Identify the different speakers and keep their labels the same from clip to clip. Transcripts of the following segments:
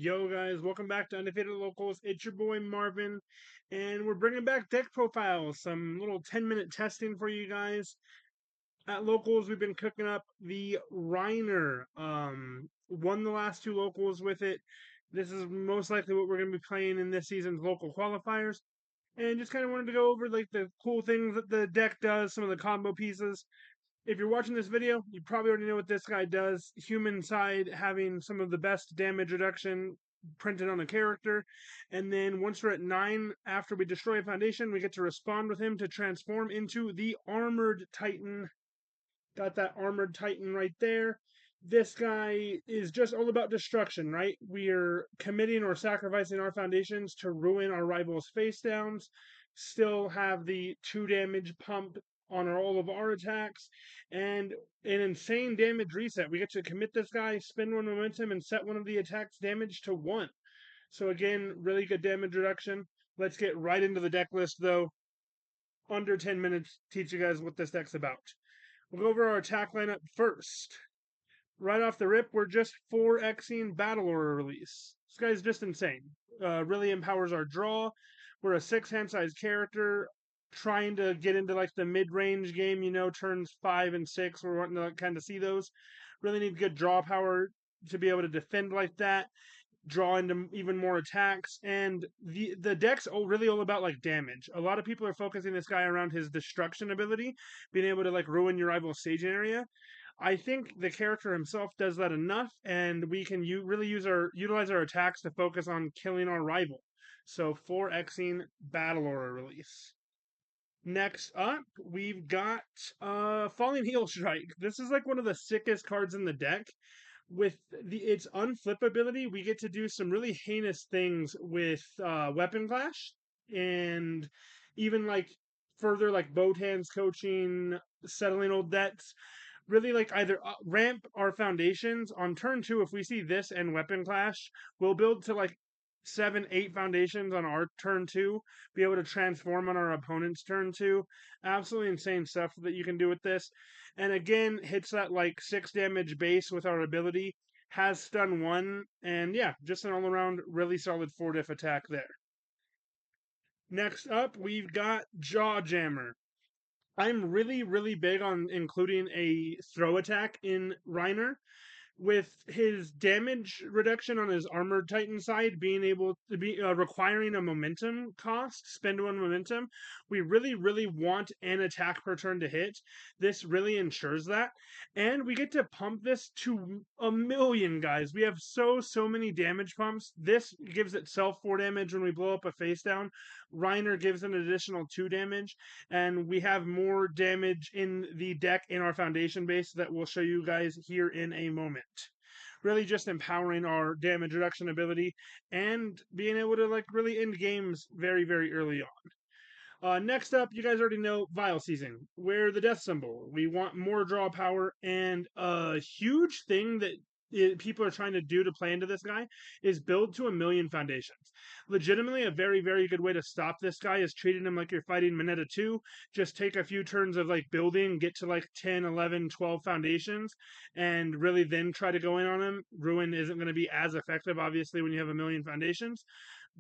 Speaker 1: Yo guys, welcome back to Undefeated Locals. It's your boy Marvin, and we're bringing back deck profiles, some little 10-minute testing for you guys. At Locals, we've been cooking up the Reiner. Won the last two Locals with it. This is most likely what we're going to be playing in this season's local qualifiers. And just kind of wanted to go over like the cool things that the deck does, some of the combo pieces. If you're watching this video, you probably already know what this guy does. Human side having some of the best damage reduction printed on a character. And then once we're at 9, after we destroy a foundation, we get to respond with him to transform into the Armored Titan. Got that Armored Titan right there. This guy is just all about destruction, right? We are committing or sacrificing our foundations to ruin our rivals' face downs. Still have the 2 damage pump on all of our attacks, and an insane damage reset. We get to commit this guy, spend 1 momentum, and set one of the attack's damage to 1. So again, really good damage reduction. Let's get right into the deck list, though. Under 10 minutes, teach you guys what this deck's about. We'll go over our attack lineup first. Right off the rip, we're just 4xing Battle Aura Release. This guy's just insane. Really empowers our draw. We're a 6-hand size character trying to get into like the mid-range game, turns 5 and 6. We're wanting to kind of see those. Really need good draw power to be able to defend like that, draw into even more attacks, and the deck's really all about like damage. A lot of people are focusing this guy around his destruction ability, being able to like ruin your rival's staging area. I think the character himself does that enough, and we can really utilize our attacks to focus on killing our rival. So 4xing Battle Aura Release. Next up, we've got Falling Heel Strike. This is like one of the sickest cards in the deck. With its unflip ability, we get to do some really heinous things with Weapon Clash, and even like further like Botan's coaching, settling old debts. Really like either ramp our foundations on turn 2. If we see this and Weapon Clash, we'll build to like 7, 8 foundations on our turn 2, be able to transform on our opponent's turn 2. Absolutely insane stuff that you can do with this. And again, hits that like 6 damage base with our ability, has stun 1, and yeah, just an all around really solid 4 diff attack there. Next up, we've got Jaw Jammer. I'm really, really big on including a throw attack in Reiner, with his damage reduction on his armored titan side being able to be requiring a momentum cost, spend 1 momentum. We really want an attack per turn to hit. This really ensures that, and we get to pump this to 1,000,000, guys. We have so many damage pumps. This gives itself 4 damage when we blow up a face down. Reiner gives an additional 2 damage, and we have more damage in the deck in our foundation base that we'll show you guys here in a moment. Really just empowering our damage reduction ability and being able to like really end games very early on. Next up, you guys already know Vial Season. We're the death symbol. We want more draw power, and a huge thing that people are trying to do to play into this guy is build to 1,000,000 foundations. Legitimately, a very good way to stop this guy is treating him like you're fighting Mineta 2. Just take a few turns of like building, get to like 10, 11, 12 foundations, and really then try to go in on him. Ruin isn't going to be as effective, obviously, when you have 1,000,000 foundations.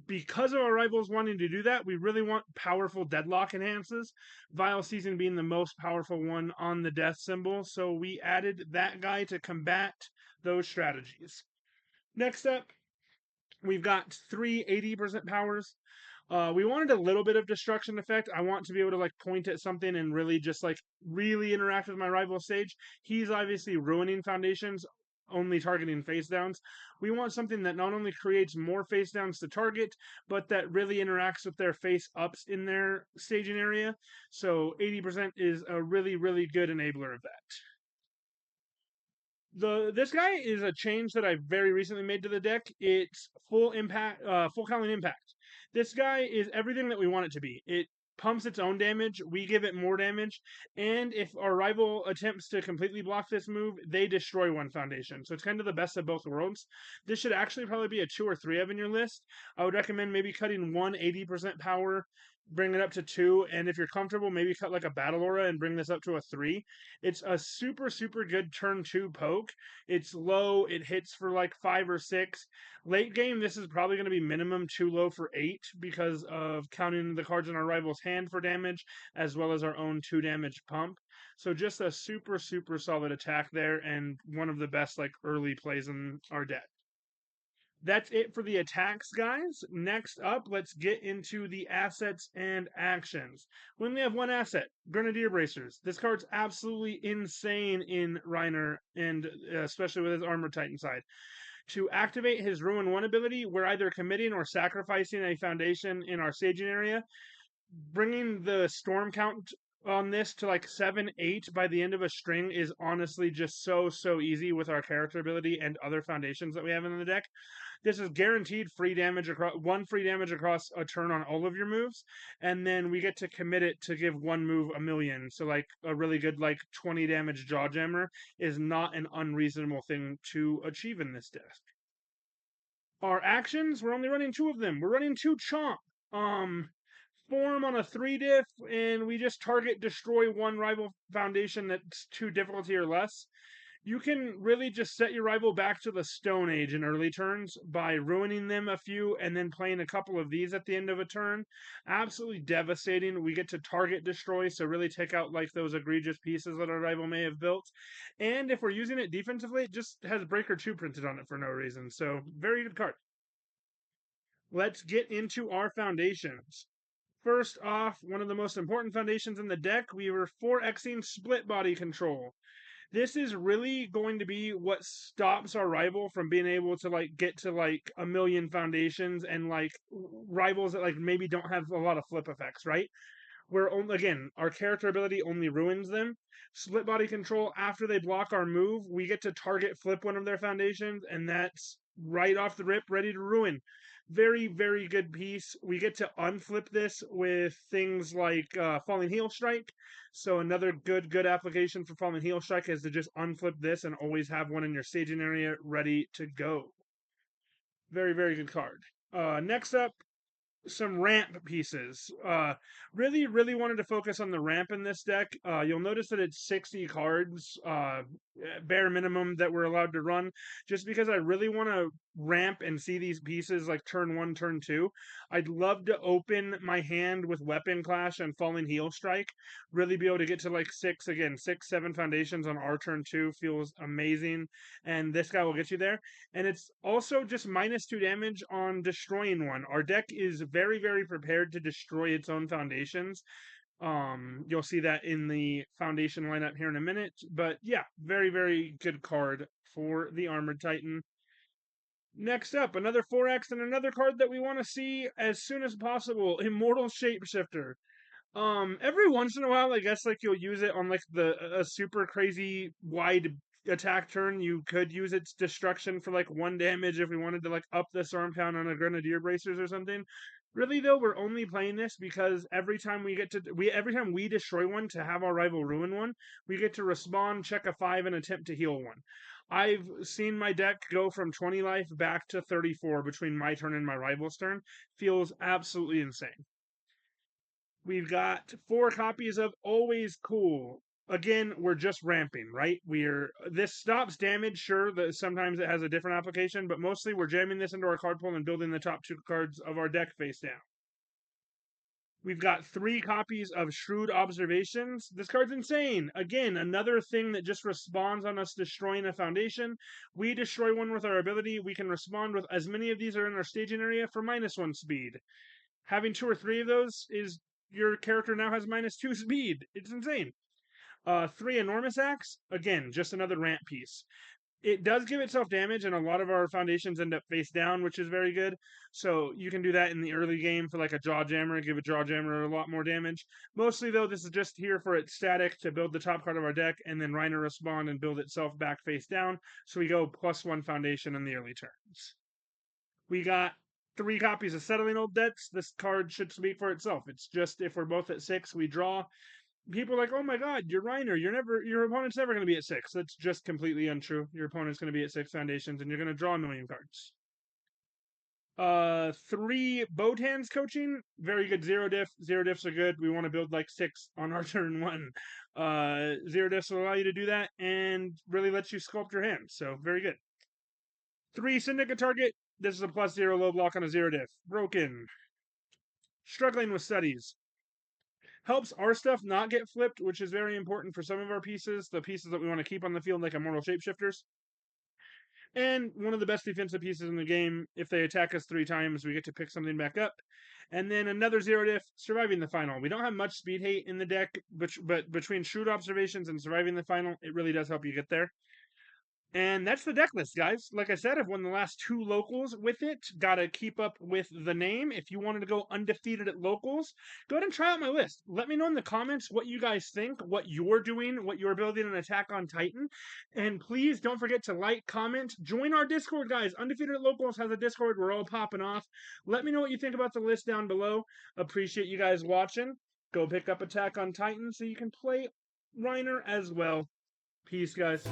Speaker 1: Because of our rivals wanting to do that, we really want powerful deadlock enhances, Vial Season being the most powerful one on the death symbol, so we added that guy to combat those strategies. Next up, we've got 3 80% powers. We wanted a little bit of destruction effect. I want to be able to like point at something and really just like really interact with my rival stage. He's obviously ruining foundations, only targeting face downs. We want something that not only creates more face downs to target, but that really interacts with their face ups in their staging area. So 80% is a really good enabler of that. This guy is a change that I very recently made to the deck. It's full impact, full Cowling Impact. This guy is everything that we want it to be. It pumps its own damage, we give it more damage, and if our rival attempts to completely block this move, they destroy 1 foundation. So it's kind of the best of both worlds. This should actually probably be a 2 or 3 of in your list. I would recommend maybe cutting 1 80% power, bring it up to 2, and if you're comfortable, maybe cut like a battle aura and bring this up to a 3. It's a super, super good turn 2 poke. It's low, it hits for like 5 or 6. Late game, this is probably going to be minimum 2 low for 8 because of counting the cards in our rival's hand for damage, as well as our own 2 damage pump. So just a super, super solid attack there, and one of the best like early plays in our deck. That's it for the attacks, guys. Next up, let's get into the assets and actions. We only have one asset, Grenadier Bracers. This card's absolutely insane in Reiner, and especially with his Armor Titan side. To activate his Ruin 1 ability, we're either committing or sacrificing a foundation in our staging area. Bringing the storm count on this to like 7, 8 by the end of a string is honestly just so easy with our character ability and other foundations that we have in the deck. This is guaranteed free damage across free damage across a turn on all of your moves, and then we get to commit it to give one move a million. So like a really good like 20 damage jaw jammer is not an unreasonable thing to achieve in this deck. Our actions, we're only running 2 of them. We're running 2 chomp. Form on a 3 diff, and we just target destroy one rival foundation that's 2 difficulty or less. You can really just set your rival back to the Stone Age in early turns by ruining them a few and then playing a couple of these at the end of a turn. Absolutely devastating. We get to target destroy, so really take out like those egregious pieces that our rival may have built. And if we're using it defensively, it just has Breaker 2 printed on it for no reason. So very good card. Let's get into our foundations. First off, one of the most important foundations in the deck, we were 4Xing split body control. This is really going to be what stops our rival from being able to like get to like a million foundations and like rivals that like maybe don't have a lot of flip effects, right? Where only, again, our character ability only ruins them. Split body control, after they block our move, we get to target flip one of their foundations, and that's right off the rip, ready to ruin. Very, very good piece. We get to unflip this with things like Falling Heel Strike. So another good application for Falling Heel Strike is to just unflip this and always have one in your staging area ready to go. Very, very good card. Next up, some ramp pieces. Really wanted to focus on the ramp in this deck. You'll notice that it's 60 cards, bare minimum that we're allowed to run, just because I really want to ramp and see these pieces like turn 1, turn 2. I'd love to open my hand with Weapon Clash and Falling Heel Strike. Really be able to get to like 6, again, 6, 7 foundations on our turn 2 feels amazing. And this guy will get you there. And it's also just -2 damage on destroying one. Our deck is very prepared to destroy its own foundations. You'll see that in the foundation lineup here in a minute. But yeah, very good card for the Armored Titan. Next up, another 4X and another card that we want to see as soon as possible, Immortal Shapeshifter. Every once in a while, I guess like you'll use it on like a super crazy wide attack turn. You could use its destruction for like 1 damage if we wanted to like up the storm count on a Grenadier Bracers or something. Really though, we're only playing this because every time we destroy one to have our rival ruin one, we get to respawn, check a 5, and attempt to heal one. I've seen my deck go from 20 life back to 34 between my turn and my rival's turn. Feels absolutely insane. We've got 4 copies of Always Cool. Again, we're just ramping, right? This stops damage, sure, that sometimes it has a different application, but mostly we're jamming this into our card pool and building the top 2 cards of our deck face down. We've got 3 copies of Shrewd Observations. This card's insane. Again, another thing that just responds on us destroying a foundation. We destroy one with our ability. We can respond with as many of these are in our staging area for -1 speed. Having 2 or 3 of those is your character now has -2 speed. It's insane. 3 Enormous Axe. Again, just another ramp piece. It does give itself damage, and a lot of our foundations end up face down, which is very good. So you can do that in the early game for like a Jaw Jammer, give a Jaw Jammer a lot more damage. Mostly, though, this is just here for its static to build the top card of our deck, and then Reiner respond and build itself back face down. So we go +1 foundation in the early turns. We got 3 copies of Settling Old Debts. This card should speak for itself. It's just if we're both at 6, we draw. People are like, oh my god, you're Reiner. Your opponent's never going to be at 6. That's just completely untrue. Your opponent's going to be at 6 foundations, and you're going to draw a million cards. 3 Botans coaching, very good zero diff. Zero diffs are good. We want to build like 6 on our turn 1. Zero diffs will allow you to do that and really lets you sculpt your hand. So very good. 3 Syndicate target. This is a +0 low block on a zero diff. Broken. Struggling with studies. Helps our stuff not get flipped, which is very important for some of our pieces, the pieces that we want to keep on the field, like Immortal Shapeshifters. And one of the best defensive pieces in the game. If they attack us 3 times, we get to pick something back up. And then another zero diff, surviving the final. We don't have much speed hate in the deck, but between shrewd observations and surviving the final, it really does help you get there. And that's the deck list, guys. Like I said, I've won the last 2 locals with it. Gotta keep up with the name. If you wanted to go undefeated at locals, go ahead and try out my list. Let me know in the comments what you guys think, what you're doing, what you're building an Attack on Titan. And please don't forget to like, comment, join our Discord, guys. Undefeated at Locals has a Discord. We're all popping off. Let me know what you think about the list down below. Appreciate you guys watching. Go pick up Attack on Titan so you can play Reiner as well. Peace, guys.